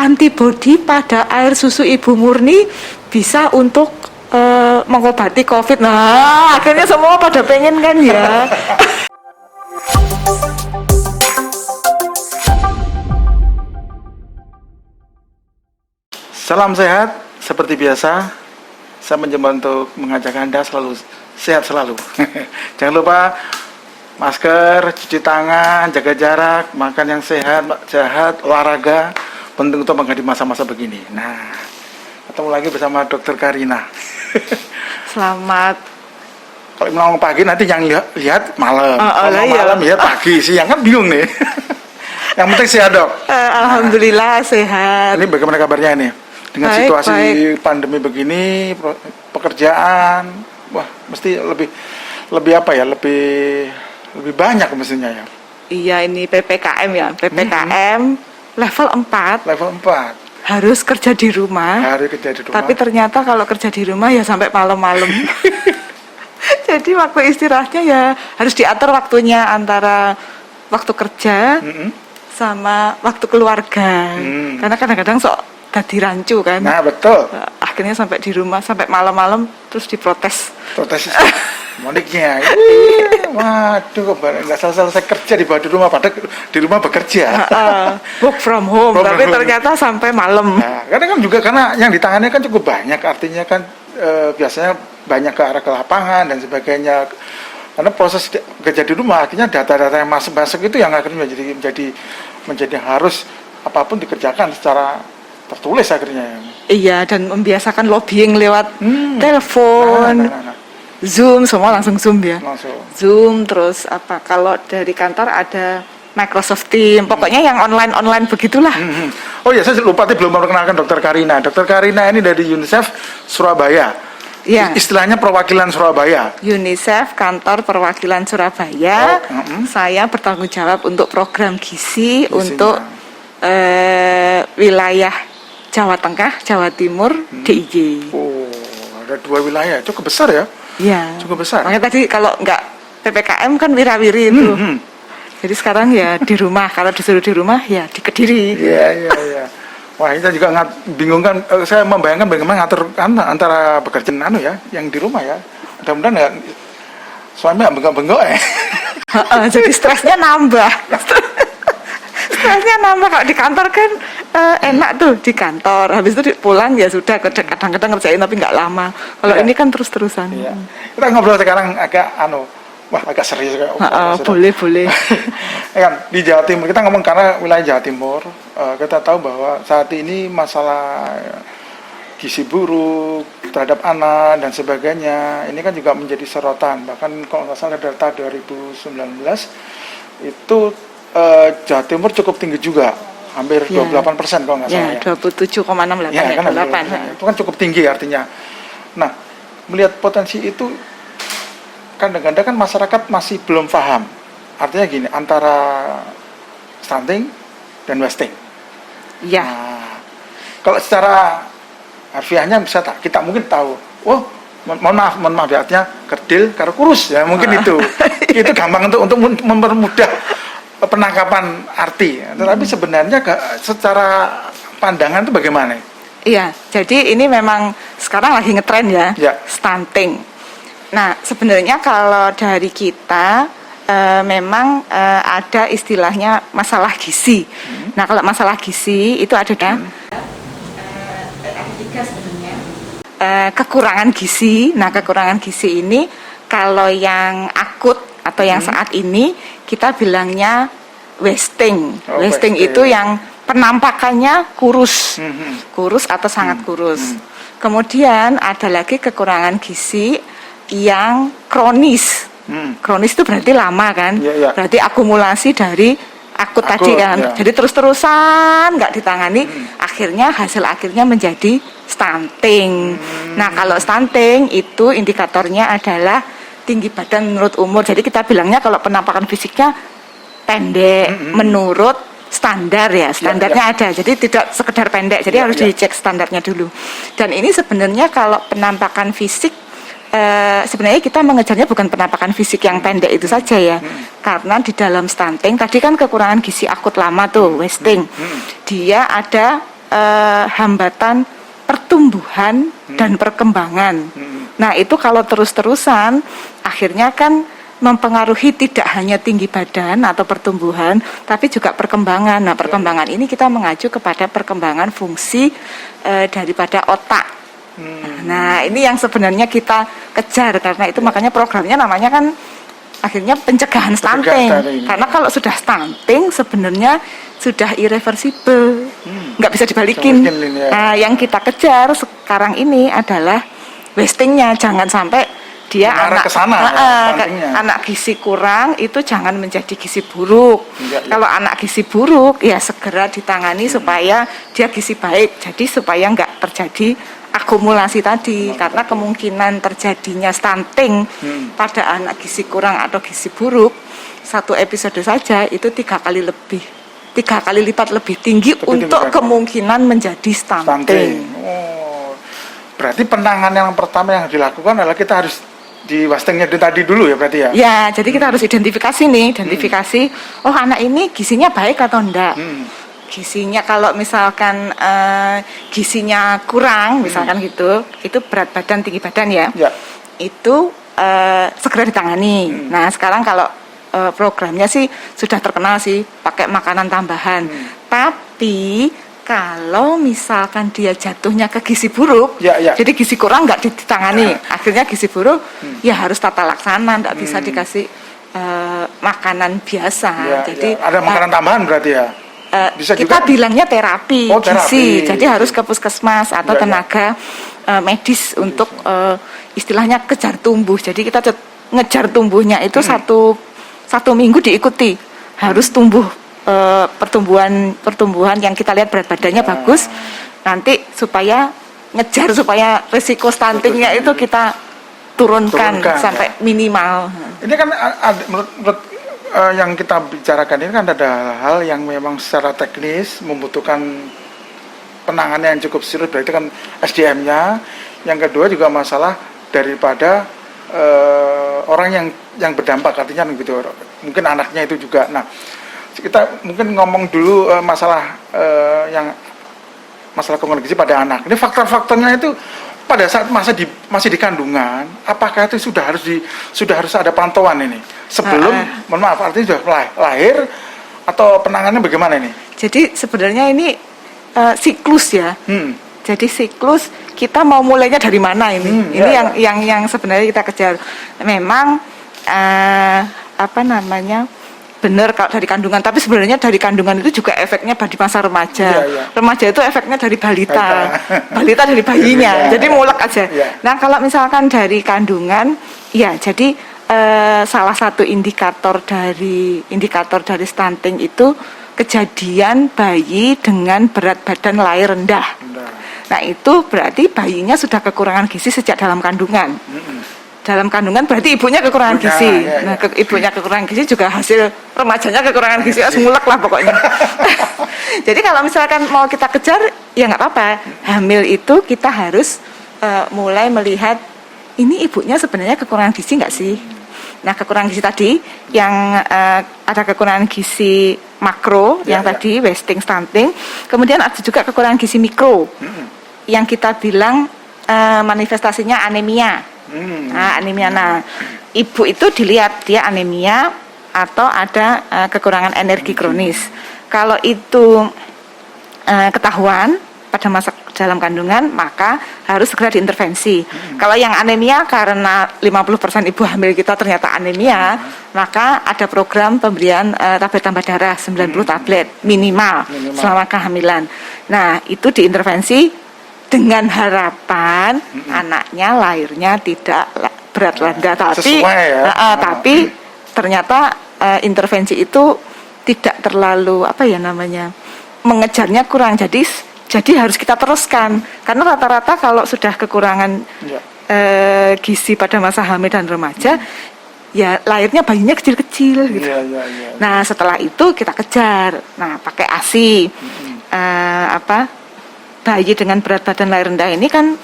antibodi pada air susu ibu murni bisa untuk mengobati COVID. Nah, akhirnya semua pada pengen kan ya. Salam sehat, seperti biasa, saya mencoba untuk mengajak Anda selalu sehat selalu. Jangan lupa masker, cuci tangan, jaga jarak, makan yang sehat, olahraga, penting untuk menghadapi masa-masa begini. Nah, ketemu lagi bersama Dr. Karina. Selamat. Kalau ngomong pagi nanti yang lihat malam, malam lihat pagi, siang kan bingung nih. Yang penting sehat, Dok. Alhamdulillah sehat. Ini bagaimana kabarnya ini? Dengan situasi pandemi begini, pekerjaan, wah mesti lebih apa ya, lebih banyak mestinya ya. Iya, ini PPKM ya, PPKM level 4. Level 4. Harus kerja di rumah. Tapi ternyata kalau kerja di rumah ya sampai malam-malam. Jadi waktu istirahatnya ya harus diatur waktunya antara waktu kerja sama waktu keluarga. Karena kadang-kadang tadi rancu kan. Nah, betul. Akhirnya sampai di rumah sampai malam-malam terus diprotes. Protes moniknya. Waduh, nggak selesai kerja di rumah, padahal di rumah bekerja. Work from home, tapi ternyata sampai malam. Nah, kadang kan juga karena yang ditangani kan cukup banyak, artinya kan biasanya banyak ke arah ke lapangan dan sebagainya. Karena proses kerja di rumah, akhirnya data-data yang masuk itu yang akhirnya menjadi harus apapun dikerjakan secara tertulis akhirnya. Iya, dan membiasakan lobbying lewat telepon, Zoom, semua langsung Zoom ya. Zoom, terus apa? Kalau dari kantor ada Microsoft Teams, pokoknya yang online begitulah. Oh ya, saya lupa belum memperkenalkan Dr. Karina. Dr. Karina ini dari UNICEF Surabaya. Ya. Istilahnya perwakilan Surabaya. UNICEF kantor perwakilan Surabaya. Saya bertanggung jawab untuk program gizi untuk wilayah Jawa Tengah, Jawa Timur, DIY. Oh, ada 2 wilayah, cukup besar ya? Iya. Cukup besar. Makanya tadi kalau nggak PPKM kan wirawiri itu. Jadi sekarang ya di rumah, kalau disuruh di rumah ya di Kediri. Iya. Wah, kita juga bingung kan, saya membayangkan bagaimana ngatur antara pekerjaan yang di rumah ya. Mudah-mudahan ya suami nggak bengok-bengok ya. Jadi stresnya nambah. Stresnya nambah. Kalau di kantor kan enak tuh di kantor. Habis itu pulang ya sudah, kadang-kadang ngerjain tapi nggak lama. Kalau ini kan terus-terusan. Iya. Kita ngobrol sekarang agak agak serius kayak. Boleh. Kan di Jawa Timur, kita ngomong karena wilayah Jawa Timur, kita tahu bahwa saat ini masalah gizi buruk terhadap anak dan sebagainya, ini kan juga menjadi sorotan. Bahkan kalau nggak salah data 2019 itu Jawa Timur cukup tinggi juga, hampir 28% kalau nggak salah ya. 27,68 ya kan, 28. Itu kan cukup tinggi artinya. Nah, melihat potensi itu, kadang-kadang kan masyarakat masih belum paham. Artinya gini, antara stunting dan wasting. Iya. Nah, kalau secara harfiahnya bisa kita mungkin tahu, mohon maaf artinya kerdil karo kurus ya, mungkin itu. Itu gampang untuk mempermudah penangkapan arti. Tetapi sebenarnya secara pandangan itu bagaimana? Iya, jadi ini memang sekarang lagi ngetren ya. Stunting. Nah, sebenarnya kalau dari kita memang ada istilahnya masalah gizi. Nah, kalau masalah gizi itu ada tiga sebenarnya. Kekurangan gizi. Nah, kekurangan gizi ini kalau yang akut atau yang saat ini kita bilangnya wasting. Wasting itu yang penampakannya kurus, kurus atau sangat kurus. Kemudian ada lagi kekurangan gizi yang kronis. Kronis itu berarti lama kan? Berarti akumulasi dari akut tadi kan. Jadi terus-terusan nggak ditangani, akhirnya hasil akhirnya menjadi stunting. Nah, kalau stunting itu indikatornya adalah tinggi badan menurut umur. Jadi kita bilangnya kalau penampakan fisiknya pendek menurut standar ya, standarnya ada. Jadi tidak sekedar pendek. Jadi harus dicek standarnya dulu. Dan ini sebenarnya kalau penampakan fisik sebenarnya kita mengejarnya bukan penampakan fisik yang pendek itu saja ya, karena di dalam stunting tadi kan kekurangan gizi akut lama tuh wasting, dia ada hambatan pertumbuhan dan perkembangan. Nah, itu kalau terus-terusan akhirnya kan mempengaruhi tidak hanya tinggi badan atau pertumbuhan, tapi juga perkembangan. Nah, perkembangan ini kita mengacu kepada perkembangan fungsi daripada otak. Nah, ini yang sebenarnya kita kejar, karena itu makanya programnya namanya kan akhirnya pencegahan stunting. Karena kalau sudah stunting sebenarnya sudah irreversible, nggak bisa dibalikin. Nah, yang kita kejar sekarang ini adalah wastingnya, jangan sampai dia anak gizi kurang itu jangan menjadi gizi buruk. Kalau anak gizi buruk ya segera ditangani supaya dia gizi baik. Jadi supaya nggak terjadi akumulasi tadi, karena kemungkinan terjadinya stunting pada anak gizi kurang atau gizi buruk satu episode saja itu 3 kali lipat lebih tinggi untuk kemungkinan menjadi stunting. Oh, berarti penanganan yang pertama yang dilakukan adalah kita harus di wastingnya tadi dulu ya berarti ya? Ya, jadi kita harus identifikasi oh anak ini gizinya baik atau enggak. Gizinya kalau misalkan gizinya kurang misalkan gitu, itu berat badan tinggi badan ya. Itu segera ditangani. Nah, sekarang kalau programnya sih sudah terkenal sih pakai makanan tambahan. Tapi kalau misalkan dia jatuhnya ke gizi buruk, jadi gizi kurang nggak ditangani, akhirnya gizi buruk, ya harus tata laksana, nggak bisa dikasih makanan biasa. Jadi ada makanan tambahan berarti ya? Bisa kita juga bilangnya terapi gizi, jadi harus ke puskesmas atau tenaga medis untuk istilahnya kejar tumbuh. Jadi kita ngejar tumbuhnya itu satu minggu diikuti, harus tumbuh pertumbuhan yang kita lihat berat badannya bagus, nanti supaya ngejar supaya risiko stuntingnya itu kita turunkan sampai minimal. Ini kan menurut yang kita bicarakan ini kan ada hal yang memang secara teknis membutuhkan penanganan yang cukup serius, berarti kan SDM-nya. Yang kedua juga masalah daripada orang yang berdampak, artinya gitu, mungkin anaknya itu juga. Nah, kita mungkin ngomong dulu masalah kandungan gizi pada anak. Ini faktor-faktornya itu pada saat masih di kandungan, apakah itu sudah harus ada pantauan ini sebelum, mohon maaf, artinya sudah lahir atau penanganannya bagaimana ini? Jadi sebenarnya ini siklus ya. Jadi siklus kita mau mulainya dari mana ini? Ini yang sebenarnya kita kejar. Memang benar kalau dari kandungan, tapi sebenarnya dari kandungan itu juga efeknya di masa remaja. Remaja itu efeknya dari balita dari bayinya, jadi mulek aja. Nah, kalau misalkan dari kandungan, ya jadi salah satu indikator dari stunting itu kejadian bayi dengan berat badan lahir rendah. Nah, itu berarti bayinya sudah kekurangan gizi sejak dalam kandungan. Dalam kandungan berarti ibunya kekurangan gizi. Nah, ibunya kekurangan gizi juga hasil remajanya kekurangan gizi, semulek lah pokoknya. Jadi kalau misalkan mau kita kejar, ya nggak apa-apa. Hamil itu kita harus mulai melihat ini ibunya sebenarnya kekurangan gizi nggak sih? Nah, kekurangan gizi tadi yang ada kekurangan gizi makro yang tadi wasting stunting, kemudian ada juga kekurangan gizi mikro yang kita bilang manifestasinya anemia. Anemia. Nah, ibu itu dilihat dia anemia atau ada kekurangan energi kronis. Kalau itu ketahuan pada masa dalam kandungan, maka harus segera diintervensi. Kalau yang anemia karena 50% ibu hamil kita ternyata anemia, maka ada program pemberian tablet tambah darah 90 tablet minimal selama kehamilan. Nah, itu diintervensi dengan harapan anaknya lahirnya tidak berat rendah, tapi ternyata intervensi itu tidak terlalu mengejarnya kurang, jadi harus kita teruskan karena rata-rata kalau sudah kekurangan gizi pada masa hamil dan remaja, ya lahirnya bayinya kecil-kecil gitu. Nah, setelah itu kita kejar, pakai ASI, bayi dengan berat badan lahir rendah ini kan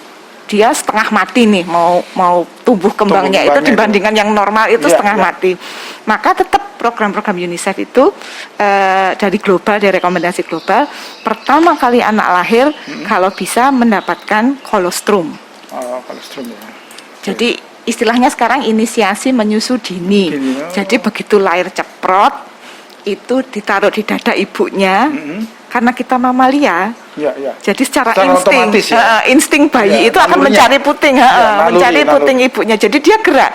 dia setengah mati nih, mau tumbuh kembangnya itu dibandingkan yang normal itu setengah mati. Maka tetap program-program UNICEF itu dari global, dari rekomendasi global, pertama kali anak lahir kalau bisa mendapatkan kolostrum. Kolostrum ya. Jadi istilahnya sekarang inisiasi menyusu dini. Jadi begitu lahir ceprot itu ditaruh di dada ibunya. Karena kita mamalia, jadi secara insting, insting bayi itu akan mencari puting, mencari puting ibunya. Jadi dia gerak.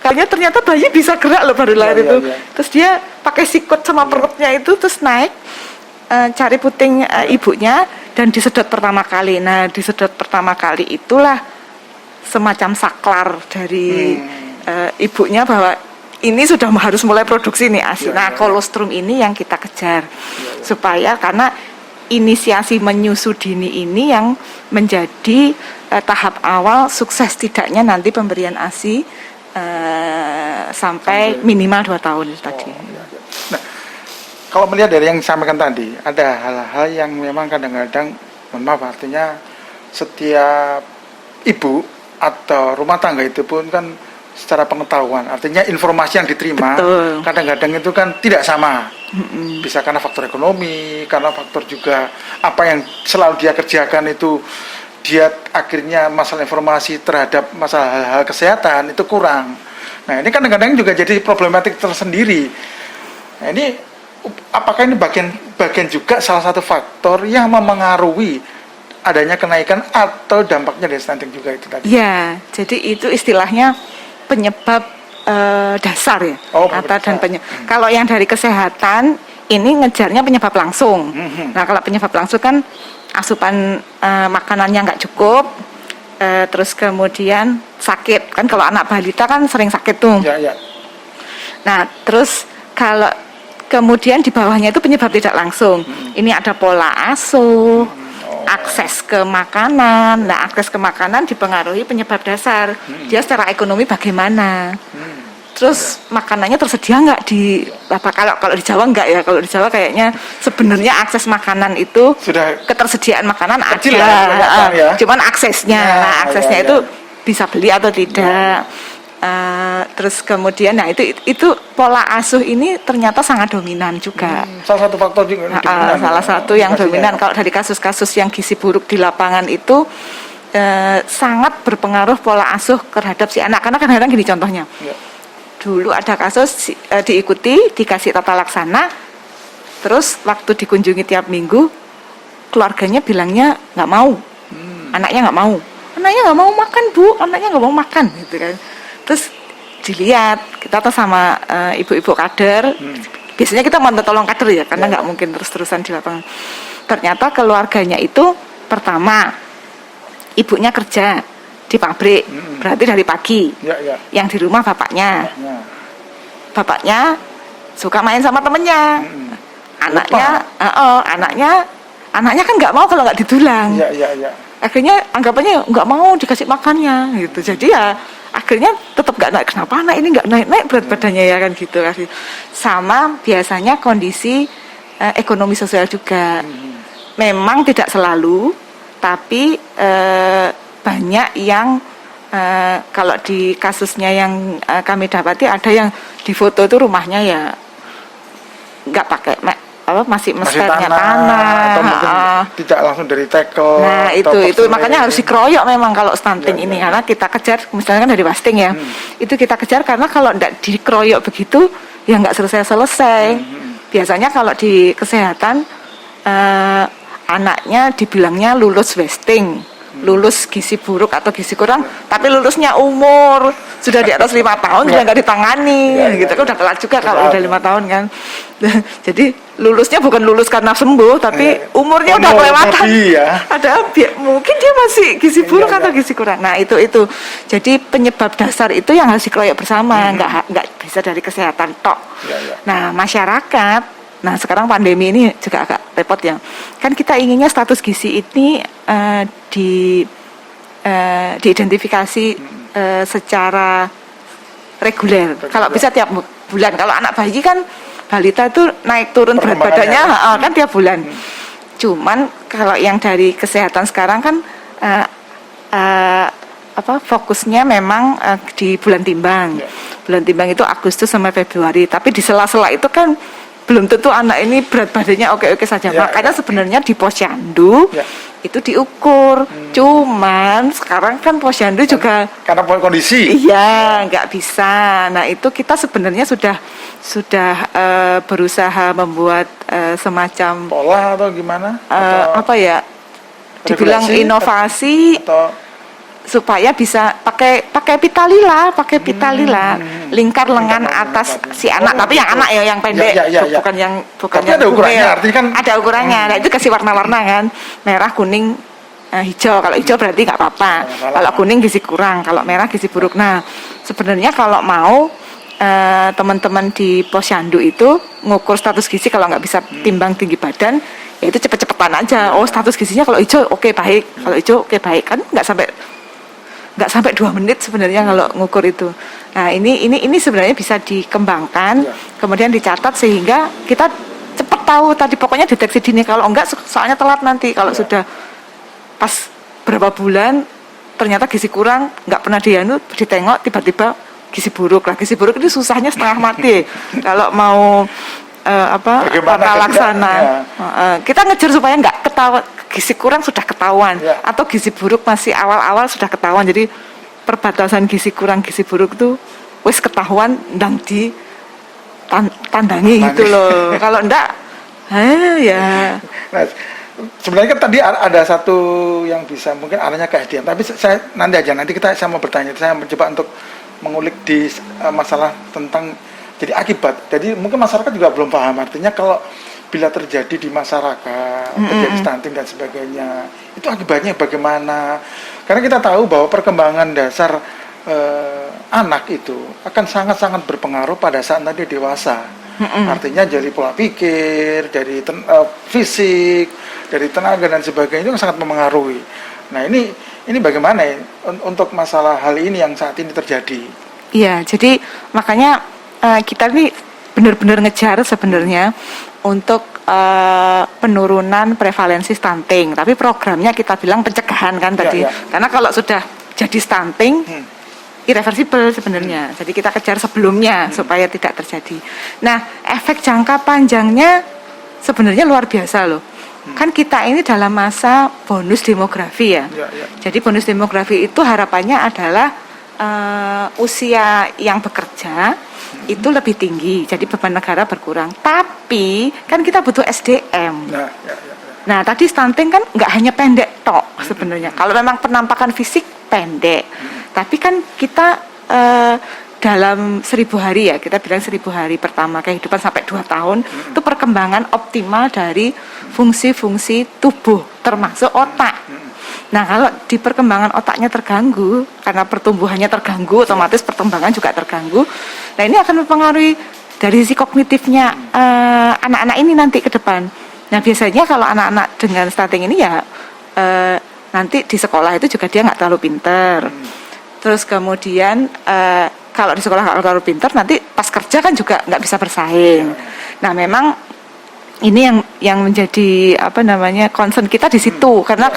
Kayaknya ternyata bayi bisa gerak loh baru lahir itu. Terus dia pakai sikut sama perutnya itu terus naik, cari puting ibunya dan disedot pertama kali. Nah, disedot pertama kali itulah semacam saklar dari ibunya bahwa ini sudah harus mulai produksi nih ASI. Nah, kolostrum ini yang kita kejar supaya karena inisiasi menyusu dini ini yang menjadi tahap awal sukses tidaknya nanti pemberian ASI sampai minimal 2 tahun tadi. Nah, kalau melihat dari yang disampaikan tadi, ada hal-hal yang memang kadang-kadang, mohon maaf, artinya setiap ibu atau rumah tangga itu pun kan secara pengetahuan, artinya informasi yang diterima kadang-kadang itu kan tidak sama. Bisa karena faktor ekonomi, karena faktor juga apa yang selalu dia kerjakan itu, dia akhirnya masalah informasi terhadap masalah hal-hal kesehatan itu kurang. Nah, ini kadang-kadang juga jadi problematik tersendiri. Nah, ini apakah ini bagian juga salah satu faktor yang memengaruhi adanya kenaikan atau dampaknya dari stunting juga itu tadi? Ya, jadi itu istilahnya penyebab dasar ya, kalau yang dari kesehatan ini ngejarnya penyebab langsung. Nah, kalau penyebab langsung kan asupan makanannya nggak cukup, terus kemudian sakit kan, kalau anak balita kan sering sakit tuh. Nah, terus kalau kemudian di bawahnya itu penyebab tidak langsung, ini ada pola asuh, akses ke makanan. Nah, akses ke makanan dipengaruhi penyebab dasar. Dia secara ekonomi bagaimana? Terus makanannya tersedia nggak di kalau di Jawa nggak ya? Kalau di Jawa kayaknya sebenarnya akses makanan itu sudah, ketersediaan makanan kecil ada, ya. Cuman aksesnya, aksesnya itu bisa beli atau tidak. Terus kemudian, nah itu pola asuh ini ternyata sangat dominan juga. Salah satu faktor juga. Salah satu yang dominan kalau dari kasus-kasus yang gizi buruk di lapangan itu sangat berpengaruh pola asuh terhadap si anak. Karena kadang-kadang gini contohnya. Dulu ada kasus diikuti, dikasih tata laksana, terus waktu dikunjungi tiap minggu, keluarganya bilangnya nggak mau, anaknya nggak mau makan bu, anaknya nggak mau makan, gitu kan. Terus dilihat, kita tuh sama ibu-ibu kader, biasanya kita minta tolong kader ya, karena nggak mungkin terus-terusan di lapangan. Ternyata keluarganya itu pertama, ibunya kerja di pabrik, berarti dari pagi. Yang di rumah bapaknya suka main sama temennya. Anaknya kan nggak mau kalau nggak didulang. Akhirnya anggapannya nggak mau dikasih makannya, gitu. Jadi ya akhirnya tetap nggak naik. Kenapa anak ini nggak naik berat badannya ya kan gitu. Sama biasanya kondisi ekonomi sosial juga. Memang tidak selalu, tapi banyak yang kalau di kasusnya yang kami dapati ada yang di foto itu rumahnya ya nggak pakai masih tanah atau mungkin tidak langsung dari tekel. Nah itu makanya harus dikeroyok memang kalau stunting ini. Karena kita kejar misalnya kan dari wasting ya, itu kita kejar karena kalau tidak dikeroyok begitu ya nggak selesai. Biasanya kalau di kesehatan anaknya dibilangnya lulus wasting, lulus gizi buruk atau gizi kurang, tapi lulusnya umur sudah di atas 5 tahun sudah nggak ditangani, gitu kan udah telat juga kalau udah 5 tahun kan. Jadi lulusnya bukan lulus karena sembuh, tapi umurnya udah kelewatan. Ada mungkin dia masih gizi buruk atau gizi kurang. Nah itu. Jadi penyebab dasar itu yang harus dikeroyok bersama, nggak bisa dari kesehatan tok. Nah masyarakat. Nah sekarang pandemi ini juga agak repot ya. Kan kita inginnya status gizi ini diidentifikasi secara reguler. Kalau bisa tiap bulan. Kalau anak bayi kan balita itu naik turun berat badannya kan tiap bulan. Cuman kalau yang dari kesehatan sekarang kan fokusnya memang di bulan timbang. Ya. Bulan timbang itu Agustus sampai Februari. Tapi di sela-sela itu kan belum tentu anak ini berat badannya oke-oke saja. Ya, Makanya ya. sebenarnya di posyandu Ya. itu diukur. Cuman sekarang kan posyandu juga Karena kondisi. iya nggak bisa. Nah itu kita sebenarnya sudah berusaha membuat semacam Pola atau gimana? dibilang regulasi, inovasi atau supaya bisa pakai pitalila lingkar lengan atas si anak, tapi yang anak ya yang pendek, Ya. bukan yang Tapi ada ukurannya, bumil. artinya kan Ada ukurannya. Nah itu kasih warna-warna kan, merah, kuning, hijau. Kalau hijau berarti nggak apa-apa, kalau kuning gizi kurang, kalau merah gizi buruk. Nah sebenarnya kalau mau teman-teman di posyandu itu ngukur status gizi, kalau nggak bisa timbang tinggi badan, ya itu cepet-cepetan aja. Oh status gizinya kalau hijau oke baik, kalau hijau oke baik, kan nggak sampai 2 menit sebenarnya kalau ngukur itu. Nah ini sebenarnya bisa dikembangkan, kemudian dicatat sehingga kita cepat tahu tadi, pokoknya deteksi dini. Kalau enggak soalnya telat nanti, kalau sudah pas berapa bulan ternyata gizi kurang, nggak pernah ditengok, tiba-tiba gizi buruk. Lah gizi buruk ini susahnya setengah mati kalau mau tata laksana. Kita ngejar supaya nggak ketahuan gizi kurang sudah ketahuan, atau gizi buruk masih awal-awal sudah ketahuan. Jadi perbatasan gizi kurang gizi buruk tuh wis ketahuan ndang tandangi gitu loh. Kalau enggak ya. Nah, sebenarnya kan tadi ada satu yang bisa mungkin arahnya ke SDM, tapi saya saya mau bertanya, saya mencoba untuk mengulik di masalah tentang jadi akibat. Jadi mungkin masyarakat juga belum paham, artinya kalau bila terjadi di masyarakat, terjadi stunting dan sebagainya, itu akibatnya bagaimana? Karena kita tahu bahwa perkembangan dasar anak itu akan sangat-sangat berpengaruh pada saat nanti dewasa. Artinya dari pola pikir, dari fisik, dari tenaga dan sebagainya itu sangat memengaruhi. Nah ini bagaimana ya untuk masalah hal ini yang saat ini terjadi? Iya, jadi makanya kita ini benar-benar ngejar sebenarnya untuk penurunan prevalensi stunting. Tapi programnya kita bilang pencegahan kan tadi. Karena kalau sudah jadi stunting, irreversible sebenarnya. Jadi kita kejar sebelumnya supaya tidak terjadi. Nah, efek jangka panjangnya sebenarnya luar biasa loh. Kan kita ini dalam masa bonus demografi ya. Jadi bonus demografi itu harapannya adalah usia yang bekerja itu lebih tinggi, jadi beban negara berkurang. Tapi kan kita butuh SDM. Nah tadi stunting kan nggak hanya pendek tok sebenarnya. Kalau memang penampakan fisik pendek, tapi kan kita dalam 1000 hari ya, kita bilang 1000 hari pertama kehidupan sampai 2 tahun itu perkembangan optimal dari fungsi-fungsi tubuh termasuk otak. Nah kalau di perkembangan otaknya terganggu, karena pertumbuhannya terganggu, otomatis perkembangan juga terganggu. Nah ini akan mempengaruhi dari sisi kognitifnya anak-anak ini nanti ke depan. Nah biasanya kalau anak-anak dengan stunting ini ya nanti di sekolah itu juga dia nggak terlalu pinter. Terus kemudian kalau di sekolah nggak terlalu pinter, nanti pas kerja kan juga nggak bisa bersaing. Nah memang ini yang menjadi concern kita di situ. Karena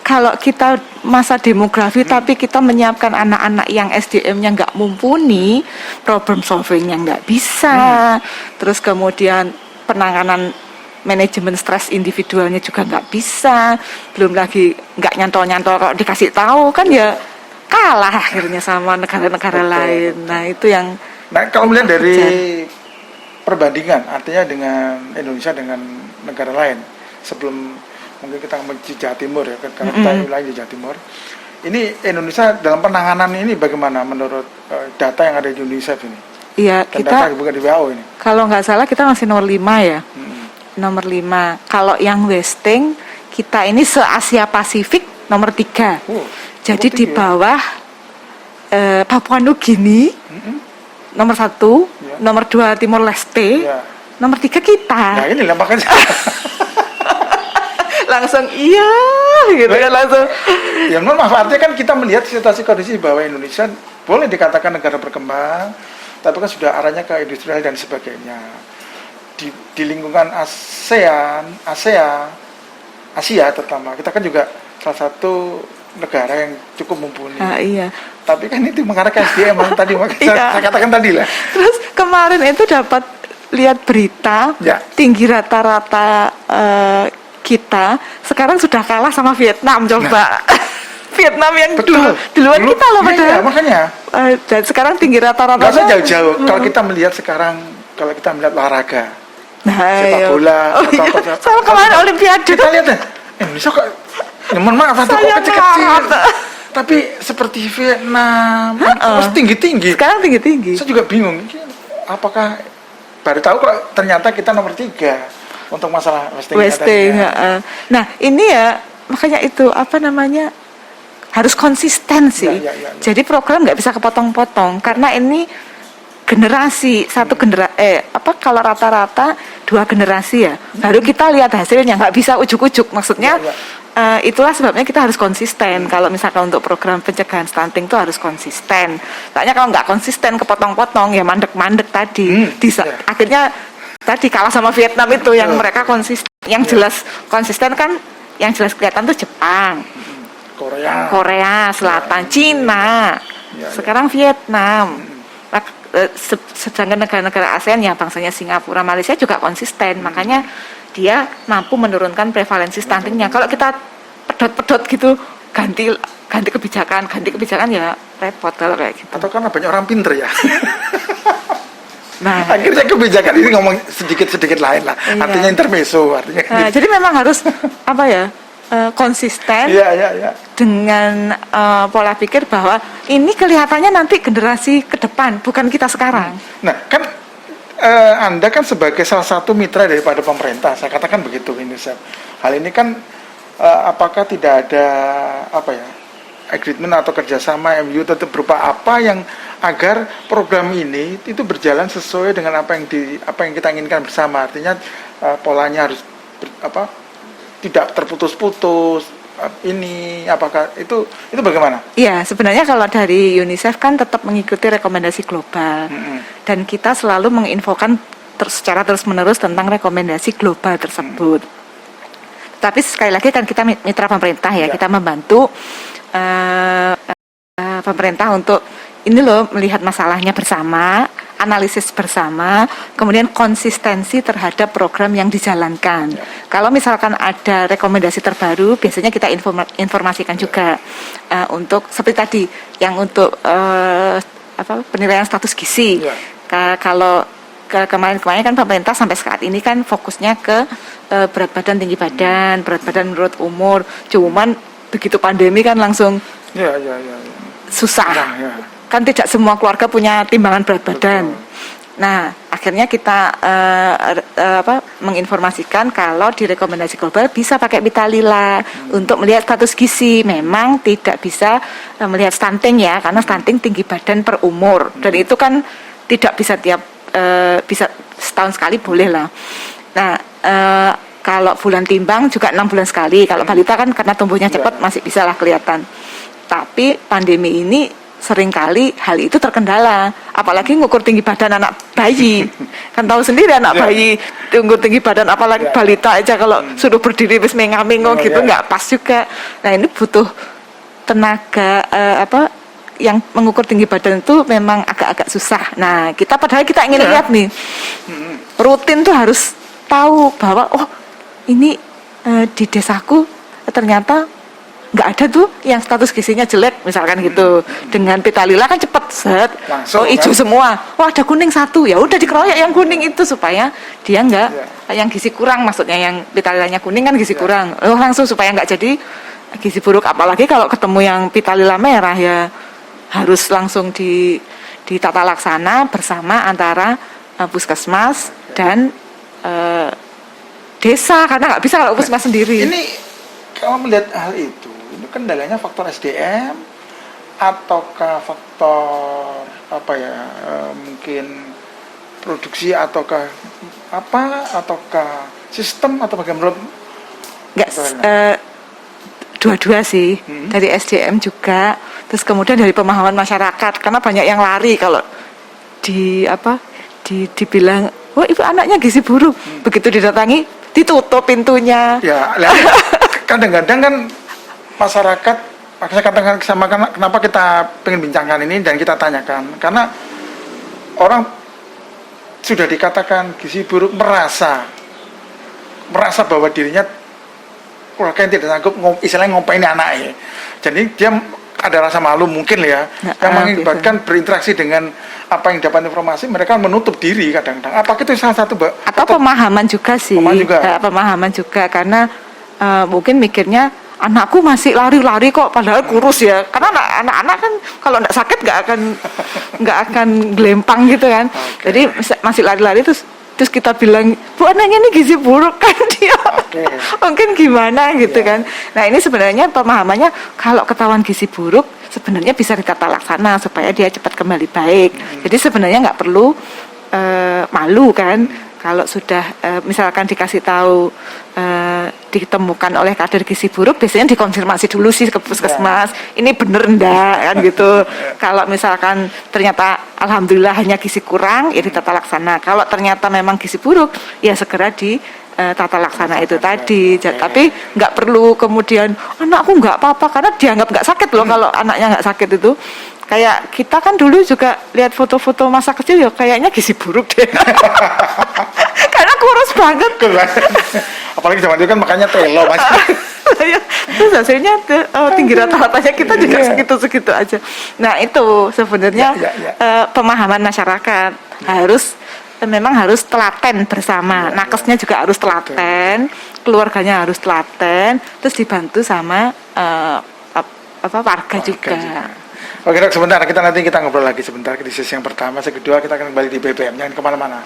kalau kita masa demografi tapi kita menyiapkan anak-anak yang SDM-nya nggak mumpuni, problem solving-nya nggak bisa, terus kemudian penanganan manajemen stres individualnya juga nggak bisa, belum lagi nggak nyantol-nyantol, kalau dikasih tahu kan ya kalah akhirnya sama negara-negara lain. Nah itu yang kalau melihat dari perbandingan, artinya dengan Indonesia dengan negara lain, sebelum mungkin kita di Jawa Timur ya, karena kita wilayah di Jawa Timur. Ini Indonesia dalam penanganan ini bagaimana menurut data yang ada di UNICEF ini? Iya, dan data bukan di WHO ini. Kalau nggak salah kita masih nomor 5 ya. Nomor 5. Kalau yang wasting kita ini se-Asia Pasifik nomor 3. Jadi di bawah Papua Nugini nomor 1, nomor 2 Timor Leste, nomor 3 kita. Nah ini lah makanya langsung iya gitu kan langsung. Ya memang artinya kan kita melihat situasi kondisi bahwa Indonesia boleh dikatakan negara berkembang, tapi kan sudah arahnya ke industrial dan sebagainya. Di lingkungan Asia terutama, kita kan juga salah satu negara yang cukup mumpuni. Iya. Tapi kan itu mengarah ke SDM yang tadi Iya. saya katakan tadi lah. Terus kemarin itu dapat lihat berita Ya. tinggi rata-rata kita sekarang sudah kalah sama Vietnam, coba. Vietnam yang Betul. duluan kita loh Iya, padahal. iya, makanya. Dan sekarang tinggi rata-rata. Nggak usah jauh-jauh. Kalau kita melihat sekarang, kalau kita melihat olahraga, sepak iya. bola, Iya. atau Sama kemarin Olimpiade. kita lihat deh, Indonesia kok, ya mohon maaf, atau kok Saya kecil-kecil. marah. Tapi seperti Vietnam, terus tinggi-tinggi. Sekarang tinggi-tinggi. Saya juga bingung, apakah baru tahu kalau ternyata kita nomor 3 untuk masalah wasting. Wasting. Nah ini ya makanya itu apa namanya harus konsisten sih. Ya. Jadi program nggak bisa kepotong-potong karena ini generasi satu kalau rata-rata 2 generasi ya baru kita lihat hasilnya, nggak bisa ujuk-ujuk maksudnya. Ya. Itulah sebabnya kita harus konsisten. Kalau misalkan untuk program pencegahan stunting itu harus konsisten. Soalnya kalau nggak konsisten kepotong-potong ya mandek-mandek tadi. Akhirnya tadi kalah sama Vietnam itu yang mereka konsisten. Yang jelas konsisten kan yang jelas kelihatan tuh Jepang, Korea Selatan, Cina. Sekarang Vietnam. Sedangkan negara-negara ASEAN ya bangsanya Singapura, Malaysia juga konsisten. Makanya dia mampu menurunkan prevalensi stuntingnya. Kalau kita pedot-pedot gitu ganti kebijakan ya repot kalau kayak gitu. Atau karena banyak orang pinter ya. Nah, akhirnya kebijakan ini ngomong sedikit lain lah. Iya. Artinya intermezzo, artinya. Jadi memang harus apa ya? Konsisten Iya. dengan pola pikir bahwa ini kelihatannya nanti generasi ke depan, bukan kita sekarang. Nah, kan Anda kan sebagai salah satu mitra daripada pemerintah, saya katakan begitu UNICEF. Hal ini kan apakah tidak ada agreement atau kerjasama MOU tetap berupa apa yang agar program ini itu berjalan sesuai dengan apa yang kita inginkan bersama. Artinya polanya harus tidak terputus-putus. Ini apakah itu bagaimana? Iya, sebenarnya kalau dari UNICEF kan tetap mengikuti rekomendasi global dan kita selalu menginfokan secara terus-menerus tentang rekomendasi global tersebut. Tapi sekali lagi kan kita mitra pemerintah ya. Kita membantu pemerintah untuk ini loh melihat masalahnya bersama, analisis bersama, kemudian konsistensi terhadap program yang dijalankan. Kalau misalkan ada rekomendasi terbaru, biasanya kita informasikan juga untuk seperti tadi yang untuk penilaian status gizi. Kalau kemarin kan pemerintah sampai saat ini kan fokusnya ke berat badan, tinggi badan, berat badan menurut umur. Cuman begitu pandemi kan langsung susah. Kan tidak semua keluarga punya timbangan berat badan. Nah, akhirnya kita menginformasikan kalau di rekomendasi global bisa pakai Vitalila untuk melihat status gizi. Memang tidak bisa melihat stunting ya, karena stunting tinggi badan per umur. Dan itu kan tidak bisa bisa setahun sekali boleh lah. Nah, kalau bulan timbang juga 6 bulan sekali. Kalau balita kan karena tumbuhnya cepat masih bisa lah kelihatan. Tapi pandemi ini seringkali hal itu terkendala, apalagi ngukur tinggi badan anak bayi. Kan tahu sendiri anak bayi ngukur tinggi badan, apalagi balita aja kalau suruh berdiri wis mengamingo gitu nggak pas juga. Nah, ini butuh tenaga yang mengukur tinggi badan itu memang agak-agak susah. Nah, padahal kita ingin lihat nih, rutin tuh harus tahu bahwa ini di desaku ternyata nggak ada tuh yang status gizinya jelek misalkan gitu. Dengan Vitalila kan cepet set, hijau semua, ada kuning 1, ya udah dikeroyok yang kuning itu supaya dia nggak yang gizi kurang, maksudnya yang Vitalilanya kuning kan gizi kurang, langsung supaya nggak jadi gizi buruk. Apalagi kalau ketemu yang Vitalila merah ya harus langsung ditata laksana bersama antara puskesmas dan desa, karena nggak bisa kalau puskesmas sendiri. Ini kalau melihat hal itu kendalanya faktor SDM ataukah faktor mungkin produksi ataukah sistem atau bagaimana? Enggak, dua-dua sih. Dari SDM juga, terus kemudian dari pemahaman masyarakat, karena banyak yang lari kalau dibilang ibu anaknya gizi buruk, begitu didatangi ditutup pintunya. Ya, kadang-kadang kan masyarakat saya katakan sama kenapa kita pengen bincangkan ini dan kita tanyakan, karena orang sudah dikatakan gizi buruk merasa bahwa dirinya keluarga yang tidak sanggup istilahnya ngopain anaknya. Jadi dia ada rasa malu mungkin ya, yang mengakibatkan berinteraksi dengan apa yang dapat informasi, mereka menutup diri kadang-kadang. Apakah itu salah satu, Mbak? Atau pemahaman juga sih. Pemahaman juga karena mungkin mikirnya anakku masih lari-lari kok, padahal kurus ya. Karena anak-anak kan kalau nggak sakit nggak akan gelempang gitu kan. Jadi masih lari-lari terus kita bilang, Bu, anaknya ini gizi buruk kan dia. Mungkin gimana gitu kan. Nah, ini sebenarnya pemahamannya kalau ketahuan gizi buruk sebenarnya bisa ditata laksana supaya dia cepat kembali baik. Jadi sebenarnya nggak perlu malu kan. Kalau sudah misalkan dikasih tahu ditemukan oleh kader gizi buruk, biasanya dikonfirmasi dulu sih ke puskesmas, ini bener enggak kan gitu. Kalau misalkan ternyata alhamdulillah hanya gizi kurang, ya ditata laksana. Kalau ternyata memang gizi buruk, ya segera di tata laksana itu tadi. Tapi nggak perlu kemudian anakku nggak apa-apa, karena dianggap nggak sakit loh kalau anaknya nggak sakit itu. Kayak kita kan dulu juga lihat foto-foto masa kecil ya kayaknya gizi buruk deh. Karena kurus banget. Apalagi zaman itu kan makanya telo Mas. Terus hasilnya tinggi rata-ratanya kita juga segitu-segitu aja. Nah, itu sebenarnya pemahaman masyarakat memang harus telaten bersama. Nakesnya juga harus telaten, keluarganya harus telaten, terus dibantu sama warga juga. Oke Dok, sebentar kita ngobrol lagi sebentar di sesi yang pertama, sesi kedua kita akan kembali di BBM, jangan kemana-mana.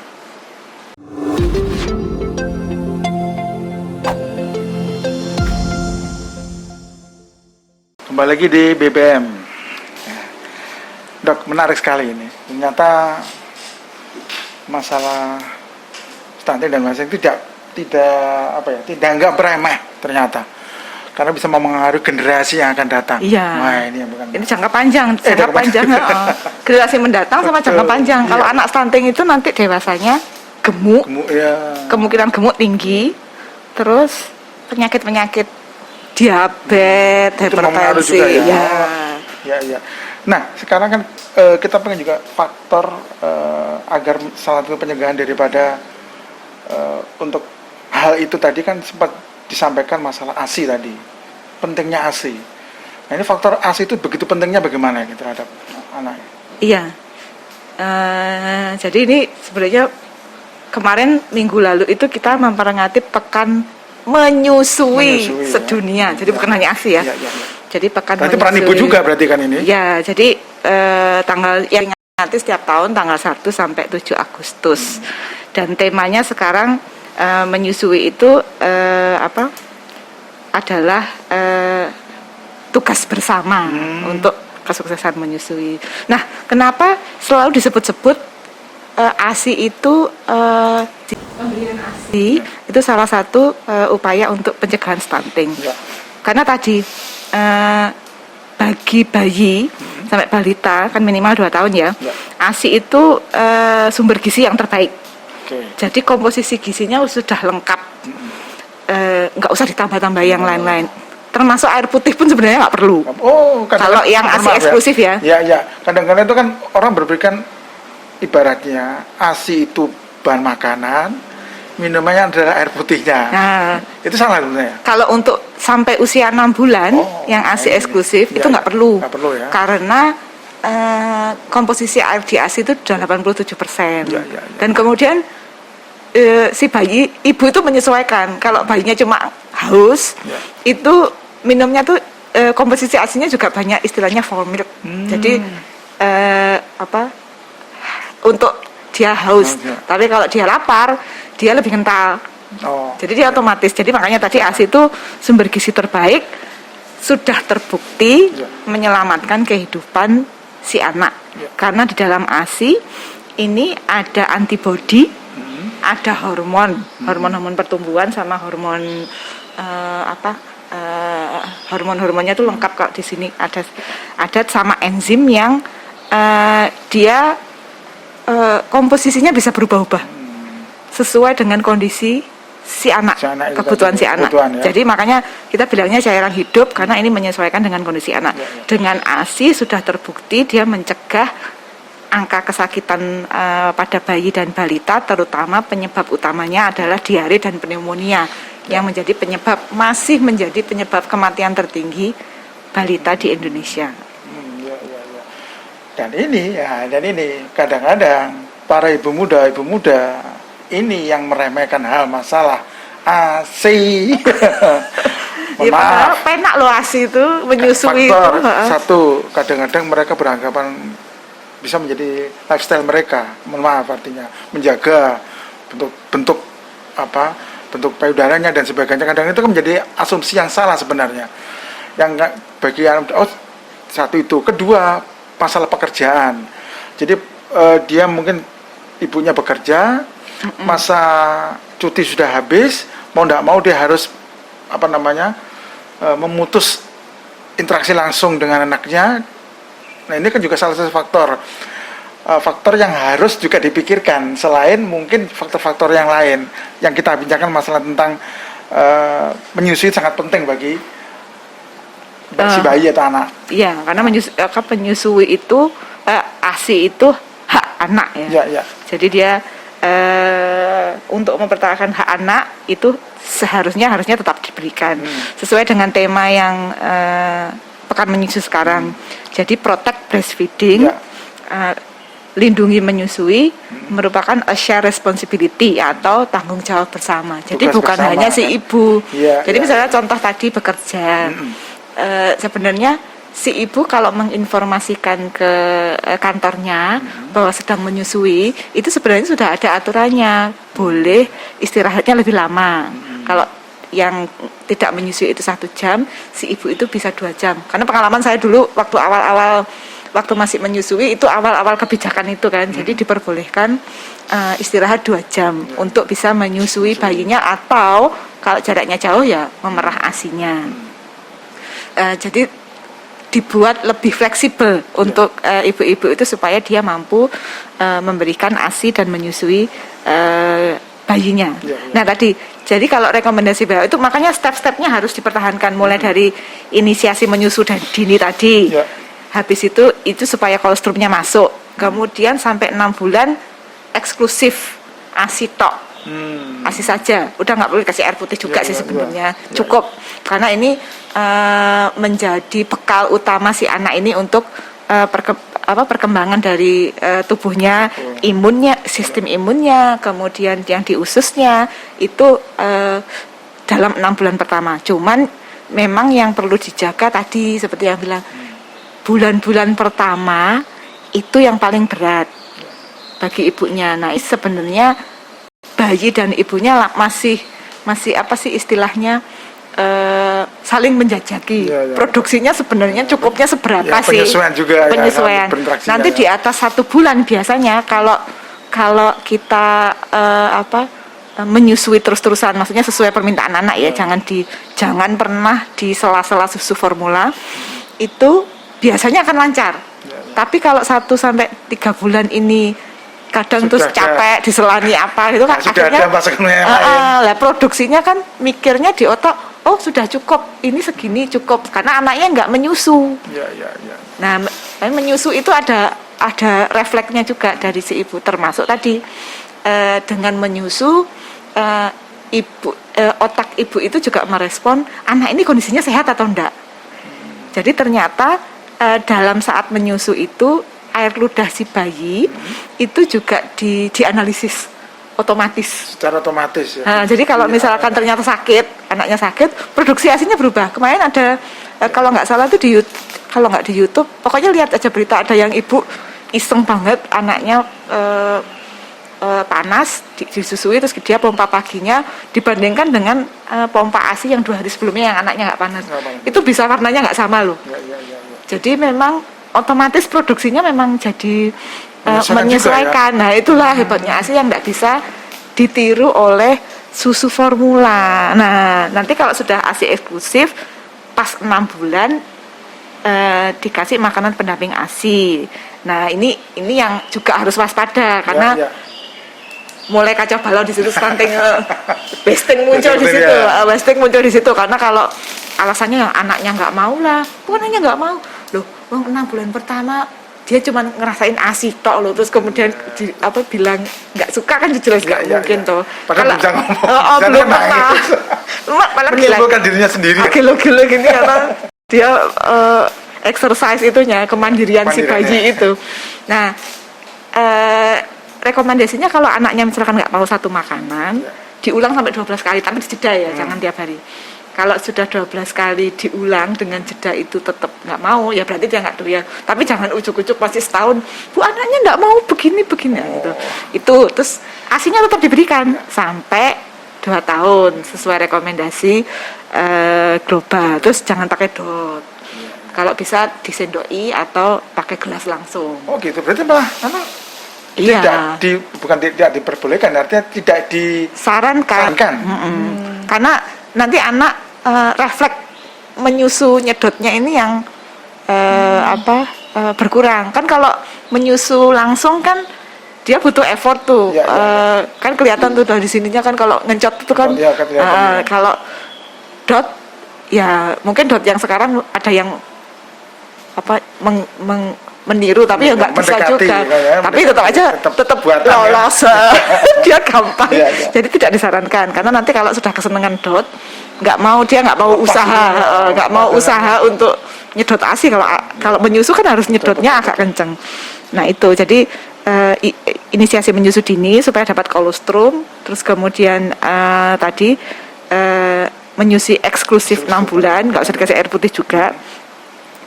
Kembali lagi di BBM. Dok, menarik sekali ini. Ternyata masalah stunting dan masing tidak anggap remeh ternyata. Karena bisa mempengaruhi generasi yang akan datang. Iya. Nah, ini yang bukan. Ini jangka panjang. Generasi mendatang sama jangka panjang. Kalau anak stunting itu nanti dewasanya gemuk kemungkinan gemuk tinggi, terus penyakit diabetes, hipertensi. Ya. Nah, sekarang kan kita pengen juga faktor agar salah satu pencegahan daripada untuk hal itu tadi kan sempat disampaikan masalah ASI tadi, pentingnya ASI. Nah, ini faktor ASI itu begitu pentingnya bagaimana ini terhadap anak? Iya, jadi ini sebenarnya kemarin minggu lalu itu kita memperingati pekan menyusui sedunia. Jadi bukan hanya ASI ya. Jadi pekan berarti peran ibu juga berarti kan ini? Ya, jadi tanggal yang nanti setiap tahun tanggal 1 sampai 7 Agustus. Dan temanya sekarang menyusui itu adalah tugas bersama untuk kesuksesan menyusui. Nah, kenapa selalu disebut-sebut ASI itu pemberian ASI itu salah satu upaya untuk pencegahan stunting. Karena tadi bagi bayi sampai balita kan minimal 2 tahun ya. ASI itu sumber gizi yang terbaik. Jadi komposisi gizinya sudah lengkap, nggak usah ditambah-tambah yang lain-lain. Termasuk air putih pun sebenarnya nggak perlu. Kalau yang ASI eksklusif ya. Ya. Kadang-kadang itu kan orang berpikir ibaratnya ASI itu bahan makanan, minumannya adalah air putihnya. Nah, itu salah sebenarnya. Kalau untuk sampai usia 6 bulan yang ASI eksklusif itu nggak perlu. Nggak perlu ya. Karena komposisi air di ASI itu 87%. Dan kemudian si bayi, ibu itu menyesuaikan. Kalau bayinya cuma haus, itu minumnya tuh komposisi ASI-nya juga banyak, istilahnya full milk. Jadi untuk dia haus. Tapi kalau dia lapar, dia lebih kental. Jadi dia otomatis. Jadi makanya tadi ASI itu sumber gizi terbaik, sudah terbukti menyelamatkan kehidupan si anak. Karena di dalam ASI ini ada antibodi, ada hormon pertumbuhan sama hormon hormon-hormonnya itu lengkap. Kalau di sini ada sama enzim yang dia komposisinya bisa berubah-ubah sesuai dengan kondisi si anak itu kebutuhan tadi, si anak. kebutuhan, ya. Jadi makanya kita bilangnya cairan hidup karena ini menyesuaikan dengan kondisi anak. Dengan ASI sudah terbukti dia mencegah angka kesakitan pada bayi dan balita, terutama penyebab utamanya adalah diare dan pneumonia yang masih menjadi penyebab kematian tertinggi balita di Indonesia. Dan ini kadang-kadang para ibu muda ini yang meremehkan hal masalah ASI. Ya, Maaf. penak loh ASI itu menyusui Faktor itu. satu, kadang-kadang mereka beranggapan bisa menjadi lifestyle mereka. Maaf, artinya menjaga bentuk payudaranya dan sebagainya. Kadang itu kan menjadi asumsi yang salah sebenarnya. Yang bagian satu itu, kedua masalah pekerjaan. Jadi dia mungkin ibunya bekerja, masa cuti sudah habis, mau tidak mau dia harus memutus interaksi langsung dengan anaknya. Nah, ini kan juga salah satu faktor yang harus juga dipikirkan selain mungkin faktor-faktor yang lain yang kita bincangkan, masalah tentang menyusui sangat penting bagi si bayi atau anak. Iya, karena menyusui itu ASI itu hak anak ya. Ya. Jadi dia untuk mempertahankan hak anak itu harusnya tetap diberikan sesuai dengan tema yang Pekan Menyusui sekarang. Jadi protect breastfeeding, lindungi menyusui merupakan a share responsibility atau tanggung jawab bersama. Jadi Tugas bukan bersama, hanya si ibu. Jadi misalnya contoh tadi bekerja, sebenarnya si ibu kalau menginformasikan ke kantornya bahwa sedang menyusui, itu sebenarnya sudah ada aturannya, boleh istirahatnya lebih lama. Kalau yang tidak menyusui itu 1 jam, si ibu itu bisa 2 jam. Karena pengalaman saya dulu waktu awal-awal, waktu masih menyusui itu awal-awal kebijakan itu kan, jadi diperbolehkan istirahat 2 jam untuk bisa menyusui bayinya, atau kalau jaraknya jauh ya memerah ASI-nya. Jadi dibuat lebih fleksibel untuk ibu-ibu itu supaya dia mampu memberikan ASI dan menyusui bayinya. Nah tadi, jadi kalau rekomendasi WHO itu makanya step-stepnya harus dipertahankan, mulai dari inisiasi menyusu dan dini tadi. Habis itu supaya kolostrumnya masuk. Kemudian sampai 6 bulan eksklusif ASI tok. ASI saja, udah nggak perlu dikasih air putih juga sih sebenarnya, cukup. Karena ini menjadi bekal utama si anak ini untuk perkembangan dari tubuhnya, imunnya, sistem imunnya, kemudian yang di ususnya itu dalam 6 bulan pertama. Cuman memang yang perlu dijaga tadi seperti yang bilang, bulan-bulan pertama itu yang paling berat bagi ibunya. Nah, sebenarnya bayi dan ibunya masih apa sih istilahnya, saling menjajaki. Produksinya sebenarnya cukupnya seberapa sih? Penyesuaian juga. Penyesuaian. Nanti di atas 1 bulan biasanya kalau kita menyusui terus-terusan, maksudnya sesuai permintaan anak ya, jangan pernah di sela-sela susu formula, itu biasanya akan lancar. Tapi kalau 1 sampai 3 bulan ini kadang terus capek diselani apa itu kan, akhirnya produksinya kan mikirnya di otak, oh sudah cukup, ini segini cukup, karena anaknya nggak menyusu. Nah, menyusu itu ada refleksnya juga dari si ibu, termasuk tadi dengan menyusu otak ibu itu juga merespon anak ini kondisinya sehat atau enggak. Jadi ternyata dalam saat menyusu itu air ludah si bayi itu juga dianalisis otomatis. Secara otomatis ya. Nah, jadi kalau misalkan ternyata anaknya sakit, produksi ASI-nya berubah. Kemarin ada kalau nggak salah itu kalau nggak di YouTube, pokoknya lihat aja berita, ada yang ibu iseng banget anaknya panas disusui, terus dia pompa paginya dibandingkan dengan pompa ASI yang 2 hari sebelumnya yang anaknya nggak panas. Itu bisa warnanya nggak sama loh. Jadi memang otomatis produksinya memang jadi menyesuaikan. Nah itulah hebatnya ASI yang nggak bisa ditiru oleh susu formula. Nah nanti kalau sudah ASI eksklusif pas 6 bulan dikasih makanan pendamping ASI. Nah ini yang juga harus waspada karena mulai kacau balau di situ, stunting, wasting muncul di situ, Ya. wasting muncul di situ. Karena kalau alasannya yang anaknya nggak mau lah, bukan hanya nggak mau, loh, 6 bulan pertama dia cuma ngerasain ASI tok loh, terus kemudian bilang nggak suka, kan jelas nggak mungkin toh. Padahal bisa ngomong, belum pernah, malah menyembuhkan dirinya sendiri. gila gini karena dia exercise itunya, kemandirian si bayi itu. Nah, rekomendasinya kalau anaknya misalkan nggak mau satu makanan, diulang sampai 12 kali, tapi dijeda ya, jangan tiap hari. Kalau sudah 12 kali diulang dengan jeda itu tetap nggak mau, ya berarti dia nggak doyan. Tapi jangan ujuk-ujuk masih setahun, bu anaknya nggak mau begini gitu. Itu terus asinya tetap diberikan sampai 2 tahun sesuai rekomendasi global. Terus jangan pakai dot. Kalau bisa disendoi atau pakai gelas langsung. Oh gitu, berarti malah Iya. bukan tidak diperbolehkan, artinya tidak Sarankan. Karena nanti anak refleks menyusu nyedotnya ini yang berkurang. Kan kalau menyusu langsung kan dia butuh effort tuh. Kan kelihatan tuh dari sininya kan kalau ngencot itu kan. Kalau dot ya mungkin dot yang sekarang ada yang meniru, tapi ya nggak bisa juga. Tapi tetap aja tetap lolos. Dia gampang. Jadi tidak disarankan karena nanti kalau sudah kesenangan dot, dia nggak mau usaha untuk nyedot ASI. Kalau menyusu kan harus nyedotnya agak kenceng. Nah itu jadi inisiasi menyusu dini supaya dapat kolostrum, terus kemudian tadi menyusui eksklusif 6 bulan, nggak usah dikasih air putih juga.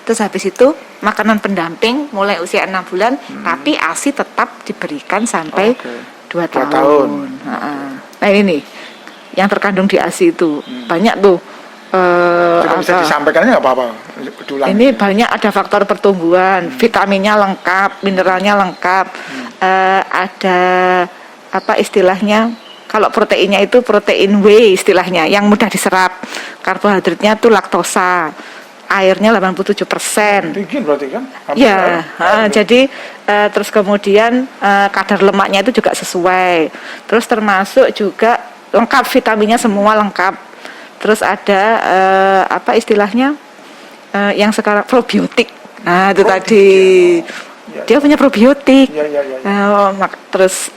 Terus habis itu makanan pendamping mulai usia 6 bulan, tapi ASI tetap diberikan sampai 2 tahun. Nah ini nih, yang terkandung di ASI itu banyak tuh. Bisa disampaikannya nggak apa-apa? Ini banyak, ada faktor pertumbuhan, vitaminnya lengkap, mineralnya lengkap, ada istilahnya, kalau proteinnya itu protein whey istilahnya, yang mudah diserap, karbohidratnya tuh laktosa, airnya 87%. Tinggi berarti kan? Ya, jadi terus kemudian kadar lemaknya itu juga sesuai, terus termasuk juga lengkap, vitaminnya semua lengkap. Terus ada istilahnya yang sekarang probiotik. Nah itu tadi dia punya probiotik. Terus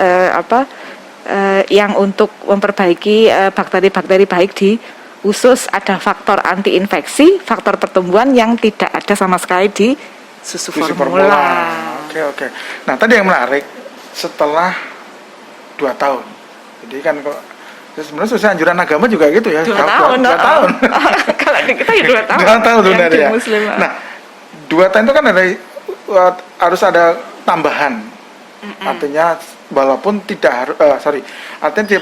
yang untuk memperbaiki bakteri-bakteri baik di usus, ada faktor anti infeksi, faktor pertumbuhan yang tidak ada sama sekali di susu formula. Oke. Nah tadi yang menarik setelah 2 tahun. Jadi kan kok sebenarnya sesuai anjuran agama juga gitu ya. 2 tahun. Kalau di kita ya 2 tahun. 2 tahun benar ya. Nah 2 tahun itu kan harus ada tambahan. Artinya walaupun tidak harus, artinya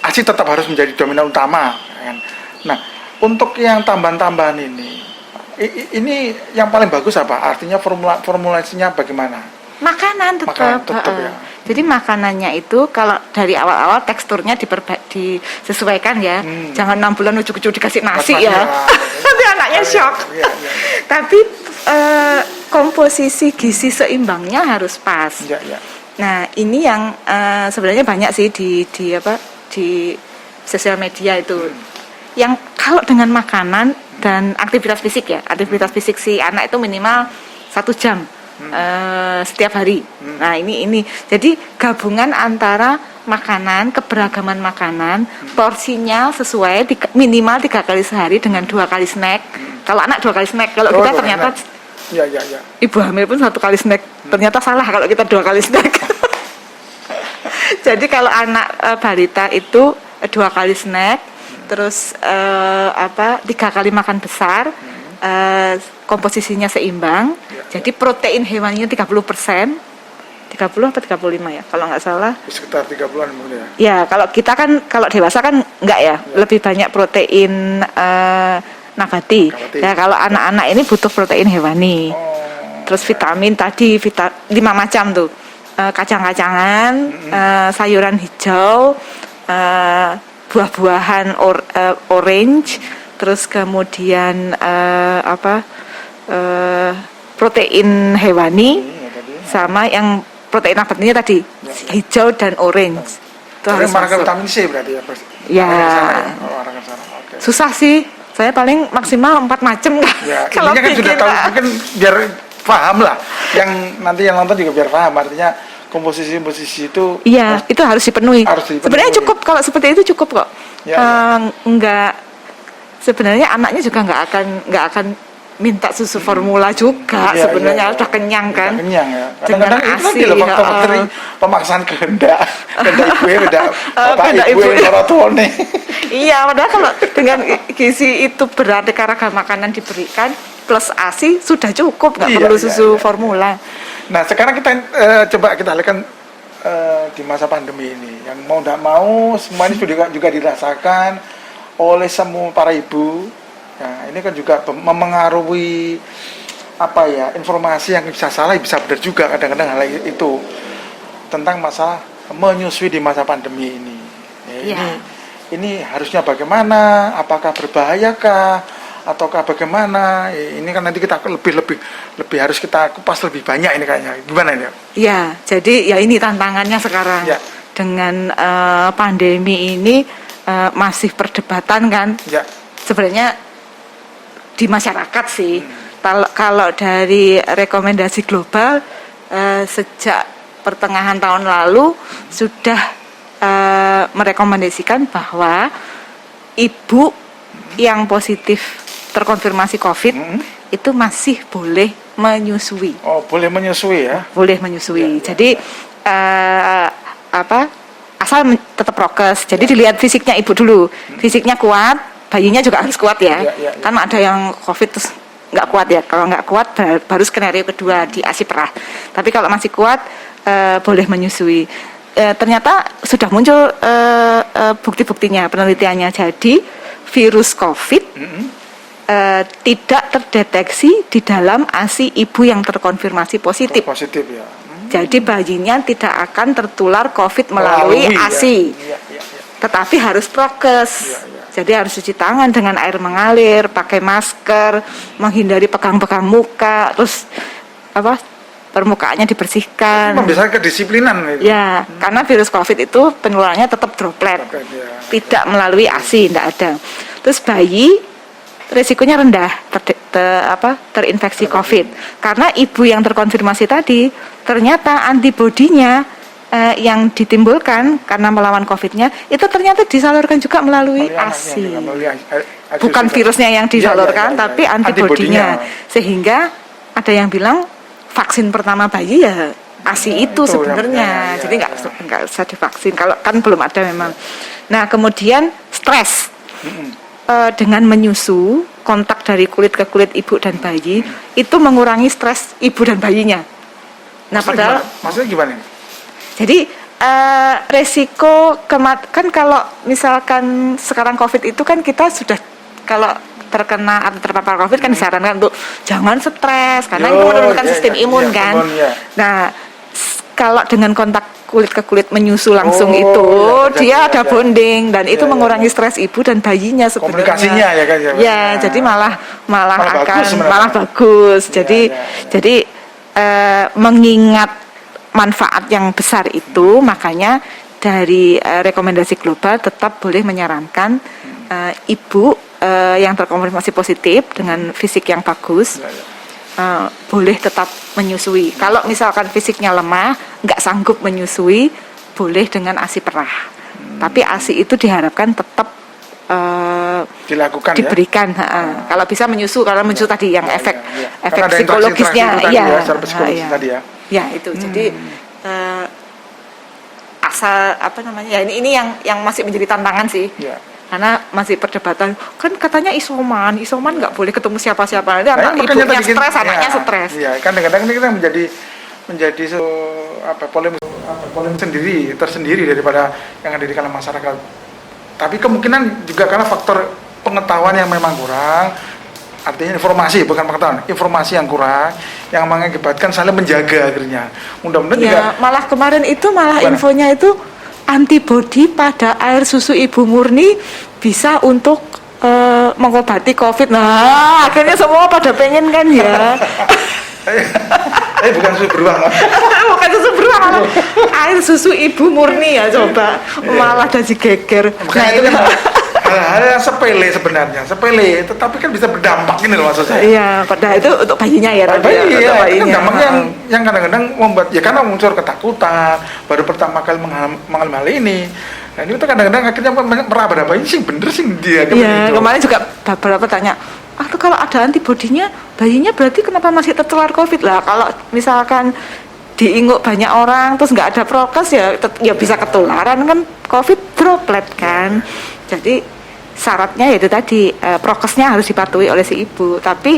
ASI tetap harus menjadi dominan utama. Kan? Nah, untuk yang tambahan-tambahan ini yang paling bagus apa? Artinya formulasinya bagaimana? Makanan tetap ya. Jadi makanannya itu kalau dari awal-awal teksturnya disesuaikan ya. Jangan 6 bulan ujuk-ujuk dikasih nasi ya. Nanti anaknya shock. Tapi komposisi gizi seimbangnya harus pas. Nah, ini yang sebenarnya banyak sih di sosial media itu. Yang kalau dengan makanan dan aktivitas fisik ya, aktivitas fisik si anak itu minimal 1 jam setiap hari. Nah ini jadi gabungan antara makanan, keberagaman makanan, porsinya sesuai minimal 3 kali sehari dengan 2 kali snack. Kalau anak 2 kali snack, kalau kita ternyata ibu hamil pun 1 kali snack. Ternyata salah kalau kita 2 kali snack. Jadi kalau anak balita itu 2 kali snack, terus 3 kali makan besar, komposisinya seimbang. Jadi protein hewaninya 30%, 30 atau 35 ya, kalau nggak salah. Sekitar 30-an mungkin ya. Ya, kalau kita kan, kalau dewasa kan nggak ya, lebih banyak protein nabati. Ya, kalau anak-anak ini butuh protein hewani. Terus vitamin tadi 5 macam tuh, kacang-kacangan, sayuran hijau, buah-buahan orange, terus kemudian protein hewani, sama yang protein nabatinya tadi hijau dan orange. itu harus olahraga masuk. vitamin C berarti ya, Pres? Ya. Olahraga sana. Oke. Susah sih. Saya paling maksimal 4 macam kan. Ya, Kalau intinya kan sudah bikin, tahu, Pak. mungkin biar paham lah. Yang nanti yang nonton juga biar paham. Artinya komposisi itu Iya, itu harus dipenuhi. harus dipenuhi. Sebenarnya cukup kalau seperti itu cukup kok. Ya, Enggak, sebenarnya anaknya juga nggak akan minta susu formula juga. Iya, sebenarnya iya, iya. udah kenyang kan. Udah kenyang ya. Dengan Kadang-kadang itu ASI, kan faktor-faktor pemaksaan kehendak ibu ya udah bapak kehendak ibu ibu. yang orang tuane. Iya, padahal kalau dengan gizi itu beraneka ragam makanan diberikan plus ASI sudah cukup, nggak Iya, perlu iya, susu iya. formula. Nah sekarang kita coba kita alihkan di masa pandemi ini, yang mau tidak mau semua ini juga dirasakan oleh semua para ibu. Nah ini kan juga memengaruhi apa ya, informasi yang bisa salah bisa benar juga kadang-kadang hal itu tentang masalah menyusui di masa pandemi ini. Ya. Ini harusnya bagaimana? Apakah berbahayakah? Ataukah bagaimana? Ini kan nanti kita lebih harus kita kupas lebih banyak ini kayaknya. Gimana ini? Ya, jadi ya ini tantangannya sekarang. Ya. Dengan pandemi ini masih perdebatan kan. Ya. Sebenarnya di masyarakat sih. Kalau dari rekomendasi global sejak pertengahan tahun lalu sudah merekomendasikan bahwa ibu yang positif terkonfirmasi COVID itu masih boleh menyusui. Oh, boleh menyusui ya? Boleh menyusui. Ya. Jadi asal tetap prokes. Jadi dilihat fisiknya ibu dulu. Fisiknya kuat, bayinya juga harus kuat ya. Ya. Kan ada yang COVID terus nggak kuat ya. Kalau nggak kuat baru skenario kedua di ASI perah. Tapi kalau masih kuat boleh menyusui. Ternyata sudah muncul bukti-buktinya, penelitiannya. Jadi virus COVID tidak terdeteksi di dalam ASI ibu yang terkonfirmasi positif. Positif ya. Jadi bayinya tidak akan tertular COVID melalui ASI. Ya. Tetapi harus prokes. Ya. Jadi harus cuci tangan dengan air mengalir, pakai masker, menghindari pegang-pegang muka, terus permukaannya dibersihkan. Membesarkan kedisiplinan itu. Ya, karena virus COVID itu penularannya tetap droplet, Ya. tidak melalui ASI, tidak ada. Terus bayi resikonya rendah terinfeksi COVID, karena ibu yang terkonfirmasi tadi ternyata antibodinya yang ditimbulkan karena melawan COVID-nya itu ternyata disalurkan juga melalui ASI. Bukan virusnya yang disalurkan, tapi antibodinya. Sehingga ada yang bilang vaksin pertama bayi ya ASI itu sebenarnya. Jadi nggak usah divaksin kalau kan belum ada memang. Nah kemudian stres dengan menyusu, kontak dari kulit ke kulit ibu dan bayi itu mengurangi stres ibu dan bayinya. Nah maksudnya gimana? Jadi resiko kan kalau misalkan sekarang COVID itu kan kita sudah kalau terkena atau terpapar COVID kan disarankan untuk jangan stres karena itu menurunkan sistem imun kan. Nah, kalau dengan kontak kulit ke kulit menyusu langsung dia ada bonding dan itu mengurangi stres ibu dan bayinya sebenarnya. Komunikasinya ya kan ya. Ya, jadi malah bagus. Jadi mengingat manfaat yang besar itu, makanya dari rekomendasi global tetap boleh menyarankan ibu yang terkonfirmasi positif dengan fisik yang bagus boleh tetap menyusui. Kalau misalkan fisiknya lemah, nggak sanggup menyusui, boleh dengan ASI perah. Tapi ASI itu diharapkan tetap dilakukan diberikan. Kalau bisa menyusu, karena menyusu tadi yang efek psikologisnya, psikologisnya, tadi ya. Ya itu. Jadi asal ini yang masih menjadi tantangan sih. Ya. Karena masih perdebatan kan katanya isoman nggak boleh ketemu siapa-siapa. Anak ibunya stres, anaknya stres. Iya, kan kadang-kadang ini kita menjadi polemik tersendiri daripada yang ada di kalangan masyarakat. Tapi kemungkinan juga karena faktor pengetahuan yang memang kurang. Artinya informasi yang kurang yang mengakibatkan saling menjaga akhirnya. Mudah-mudahan juga malah kemarin itu infonya itu antibodi pada air susu ibu murni bisa untuk mengobati COVID. Nah, akhirnya semua pada pengen kan ya. Bukan susu beruang. Bukan susu beruang, malah air susu ibu murni ya coba, malah jadi geger. Makanya itu kan hal-hal yang sepele sebenarnya, sepele, tetapi kan bisa berdampak ini loh maksud saya. Iya, padahal itu untuk bayinya ya tadi. Iya, Untuk itu kan bayinya. dampaknya yang kadang-kadang membuat ya karena muncul ketakutan, baru pertama kali mengalami hal ini. Nah ini tuh kadang-kadang akhirnya meraba-raba ini sih bener sih dia. Iya, kemarin juga beberapa tanya, tuh kalau ada antibodinya, bayinya berarti kenapa masih tertular COVID lah? Kalau misalkan diinguk banyak orang, terus nggak ada prokes ya bisa ketularan kan COVID droplet kan. Jadi syaratnya yaitu tadi prokesnya harus dipatuhi oleh si ibu, tapi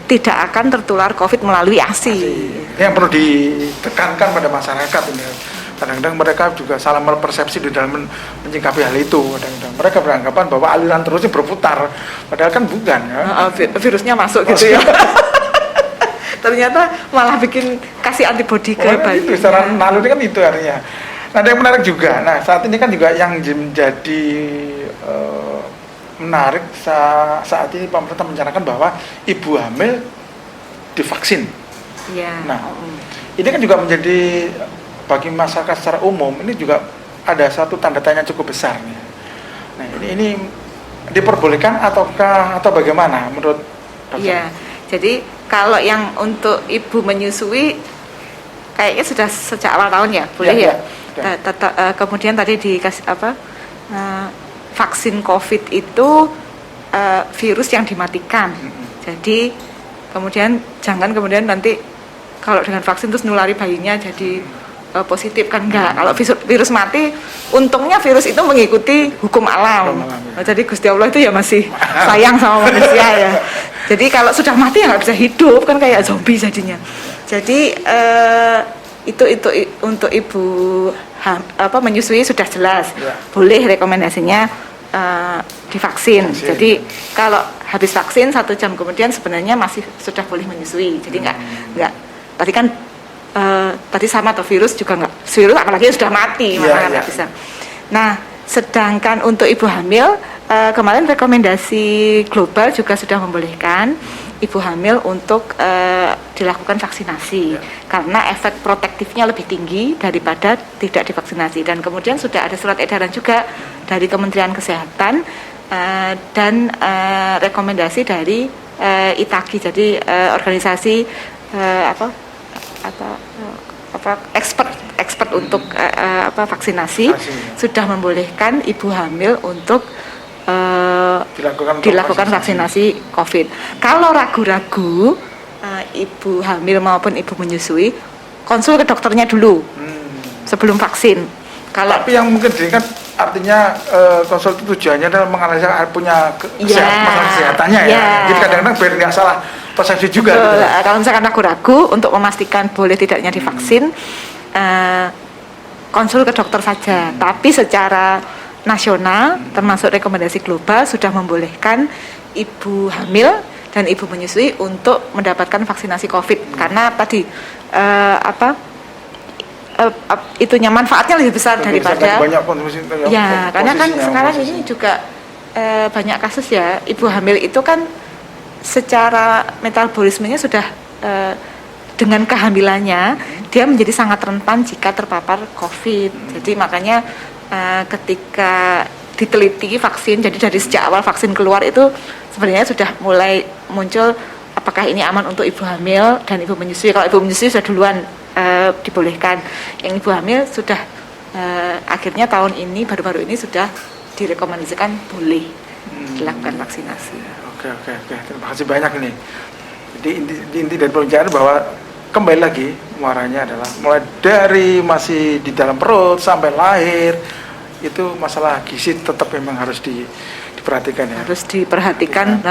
tidak akan tertular COVID melalui ASI. Ini yang perlu ditekankan pada masyarakat ini. Kadang-kadang mereka juga salah persepsi di dalam menyikapi hal itu. Kadang-kadang mereka beranggapan bahwa aliran terusnya berputar, padahal kan bukan ya. Virusnya masuk gitu ya. Ternyata malah bikin kasih antibodi ke bayi. Itu secara naluri kan itu artinya. Nah, ada yang menarik juga. Nah, saat ini kan juga yang menjadi menarik saat ini pemerintah mencanangkan bahwa ibu hamil divaksin. Iya. Nah, ini kan juga menjadi bagi masyarakat secara umum ini juga ada satu tanda tanya cukup besar nih. Nah, ini diperbolehkan atau bagaimana menurut dokter? Iya. Jadi kalau yang untuk ibu menyusui kayaknya sudah sejak awal tahun ya, boleh ya. Kemudian tadi dikasih vaksin COVID itu virus yang dimatikan. Jadi kemudian jangan kemudian nanti kalau dengan vaksin terus nulari bayinya jadi positif kan enggak. Kalau virus mati, untungnya virus itu mengikuti hukum alam. Jadi Gusti Allah itu ya masih sayang sama manusia ya. Jadi kalau sudah mati ya nggak bisa hidup kan kayak zombie jadinya. Jadi itu untuk ibu menyusui sudah jelas, boleh rekomendasinya divaksin. Jadi kalau habis vaksin 1 jam kemudian sebenarnya masih sudah boleh menyusui. Jadi nggak tadi kan tadi sama atau virus juga nggak, virus apalagi sudah mati malah nggak bisa. Nah, sedangkan untuk ibu hamil kemarin rekomendasi global juga sudah membolehkan ibu hamil untuk dilakukan vaksinasi karena efek protektifnya lebih tinggi daripada tidak divaksinasi. Dan kemudian sudah ada surat edaran juga dari Kementerian Kesehatan dan rekomendasi dari ITAGI, jadi organisasi expert untuk vaksinasi sudah membolehkan ibu hamil untuk dilakukan vaksinasi COVID. Kalau ragu-ragu ibu hamil maupun ibu menyusui, konsul ke dokternya dulu sebelum vaksin. Tapi yang mungkin ini kan artinya konsul itu tujuannya adalah menganalisa punya masalah kesehatannya ya. Jadi kadang-kadang biar nggak salah persepsi juga. Gitu. Kalau misalkan ragu-ragu untuk memastikan boleh tidaknya divaksin, konsul ke dokter saja. Tapi secara nasional termasuk rekomendasi global sudah membolehkan ibu hamil dan ibu menyusui untuk mendapatkan vaksinasi COVID karena tadi itunya manfaatnya lebih besar daripada banyak konsumsi ya karena kan sekarang ini juga banyak kasus ya ibu hamil itu kan secara metabolismenya sudah dengan kehamilannya dia menjadi sangat rentan jika terpapar COVID. Jadi makanya ketika diteliti vaksin, jadi dari sejak awal vaksin keluar itu sebenarnya sudah mulai muncul apakah ini aman untuk ibu hamil dan ibu menyusui. Kalau ibu menyusui sudah duluan dibolehkan, yang ibu hamil sudah akhirnya tahun ini baru-baru ini sudah direkomendasikan boleh dilakukan vaksinasi. Oke, terima kasih banyak ini. Jadi inti dari pembicaraan bahwa kembali lagi muaranya adalah mulai dari masih di dalam perut sampai lahir itu masalah gizi tetap memang harus diperhatikan ya. Harus diperhatikan.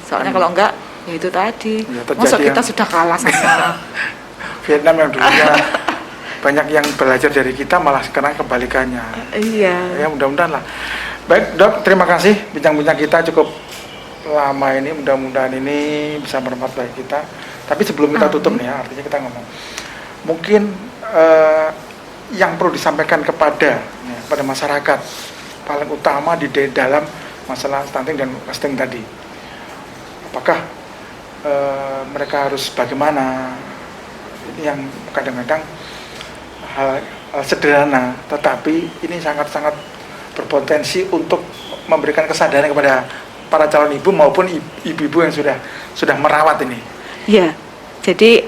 Soalnya kalau enggak ya itu tadi. Ya, masa kita sudah kalah sama Vietnam yang dulunya banyak yang belajar dari kita malah sekarang kebalikannya. Iya. Ya mudah-mudahan lah. Baik Dok, terima kasih bincang-bincang kita cukup lama ini, mudah-mudahan ini bisa bermanfaat bagi kita. Tapi sebelum kita tutup nih ya, artinya kita ngomong mungkin yang perlu disampaikan kepada masyarakat paling utama di dalam masalah stunting dan casting tadi, apakah mereka harus bagaimana yang kadang-kadang hal sederhana, tetapi ini sangat-sangat berpotensi untuk memberikan kesadaran kepada para calon ibu maupun ibu-ibu yang sudah merawat ini. Ya, jadi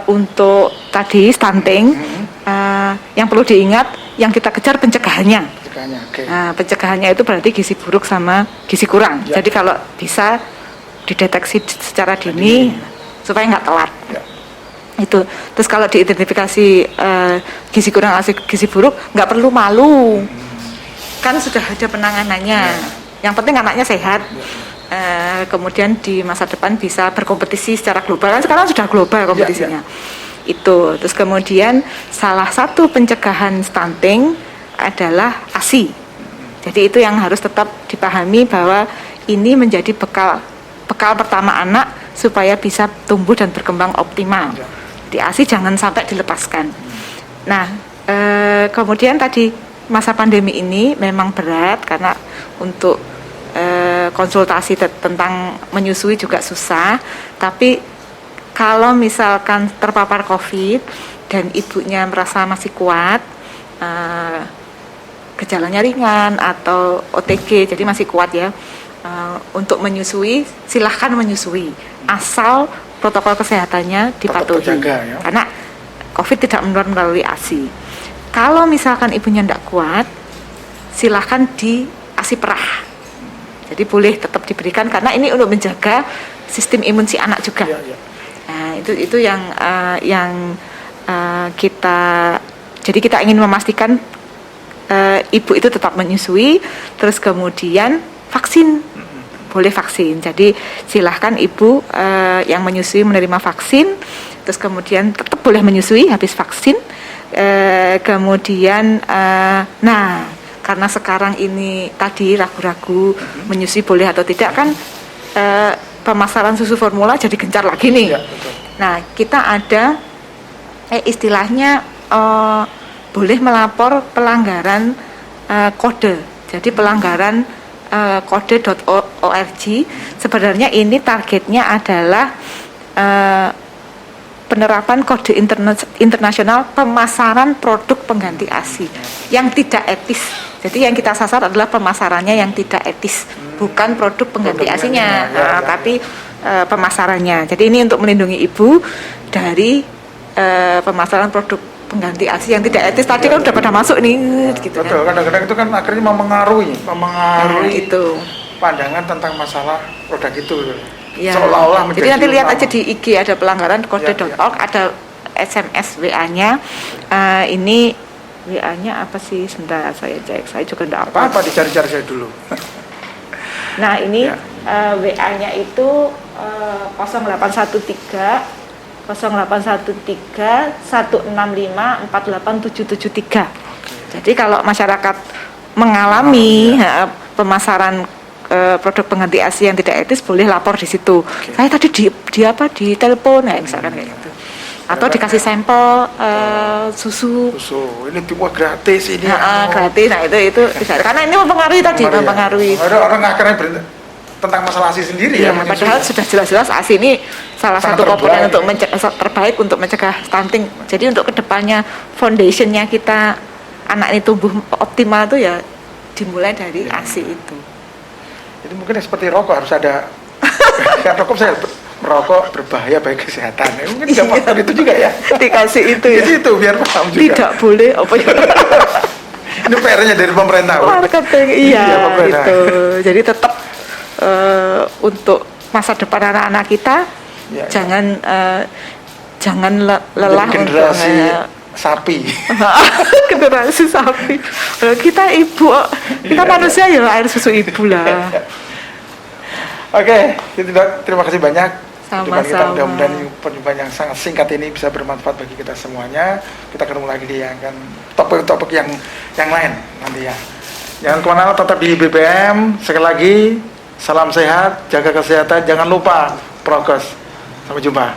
untuk tadi stunting, yang perlu diingat, yang kita kejar pencegahannya. Okay. Pencegahannya itu berarti gizi buruk sama gizi kurang. Ya. Jadi kalau bisa dideteksi secara dini supaya nggak telat. Ya. Itu. Terus kalau diidentifikasi gizi kurang atau gizi buruk, nggak perlu malu. Kan sudah ada penanganannya. Yang penting anaknya sehat. Kemudian di masa depan bisa berkompetisi secara global. Kan sekarang sudah global kompetisinya. Itu. Terus kemudian salah satu pencegahan stunting adalah ASI. Jadi itu yang harus tetap dipahami bahwa ini menjadi bekal pertama anak supaya bisa tumbuh dan berkembang optimal. Di ASI jangan sampai dilepaskan. Nah, kemudian tadi masa pandemi ini memang berat karena untuk konsultasi tentang menyusui juga susah. Tapi kalau misalkan terpapar COVID dan ibunya merasa masih kuat, gejalanya ringan atau OTG, jadi masih kuat ya, untuk menyusui silahkan menyusui asal protokol kesehatannya dipatuhi. Terjaga, ya? Karena COVID tidak melalui ASI. Kalau misalkan ibunya tidak kuat, silahkan di ASI perah. Jadi boleh tetap diberikan karena ini untuk menjaga sistem imun si anak juga. Nah, itu yang kita ingin memastikan ibu itu tetap menyusui, terus kemudian vaksin. Boleh vaksin. Jadi silahkan ibu yang menyusui menerima vaksin, terus kemudian tetap boleh menyusui habis vaksin. Kemudian karena sekarang ini tadi ragu-ragu menyusui boleh atau tidak kan, pemasaran susu formula jadi gencar lagi nih. Ya, betul. Nah, kita ada istilahnya boleh melapor pelanggaran kode. Jadi pelanggaran kode.org. Sebenarnya ini targetnya adalah penerapan kode internasional pemasaran produk pengganti ASI yang tidak etis. Jadi yang kita sasar adalah pemasarannya yang tidak etis, bukan produk pengganti ASI-nya, tapi pemasarannya. Jadi ini untuk melindungi ibu dari pemasaran produk pengganti ASI yang tidak etis. Tadi kan udah pada masuk nih, gitu. Betul, kadang-kadang itu kan akhirnya mempengaruhi itu pandangan tentang masalah produk itu. Ya. Seolah-olah menjadi jadi nanti lihat utama. aja di IG ada pelanggaran kode.org, ada SMS WA-nya. Ini WA-nya apa sih? Sebentar saya cek. Saya juga enggak Apa dicari-cari saya dulu. Nah, ini Ya. WA-nya itu 0813 165 48773. Jadi kalau masyarakat mengalami pemasaran produk pengganti ASI yang tidak etis, boleh lapor di situ. Saya tadi di telepon, misalkan kayak gitu. Atau dikasih sampel susu. Ini tipe gratis ini. Gratis. Nah, itu bisa. Karena ini mempengaruhi tadi, mempengaruhi. Ada orang akhirnya tentang masalah ASI sendiri ya. Padahal sudah jelas-jelas ASI ini salah satu komponen untuk terbaik untuk mencegah stunting. Jadi untuk kedepannya foundationnya kita anak ini tumbuh optimal itu ya dimulai dari ASI itu. Jadi mungkin seperti rokok harus ada. Kan rokok saya merokok berbahaya bagi kesehatan. Mungkin juga faktor itu juga ya. Dikasih itu ya. Itu biar paham juga. Tidak boleh apa ya. Ini PR-nya dari pemerintah. Marketing Iya, itu. Jadi tetap untuk masa depan anak-anak kita jangan lelah generasi untuk sapi. generasi sapi. Kita ibu, kita manusia ya air susu ibu lah. Oke, terima kasih banyak. Sama-sama. Mudah-mudahan perjumpaan yang sangat singkat ini bisa bermanfaat bagi kita semuanya. Kita ketemu lagi di yang kan topik-topik yang lain nanti ya. Jangan kemana-mana, tetap di BBM. Sekali lagi, salam sehat, jaga kesehatan, jangan lupa prokes. Sampai jumpa.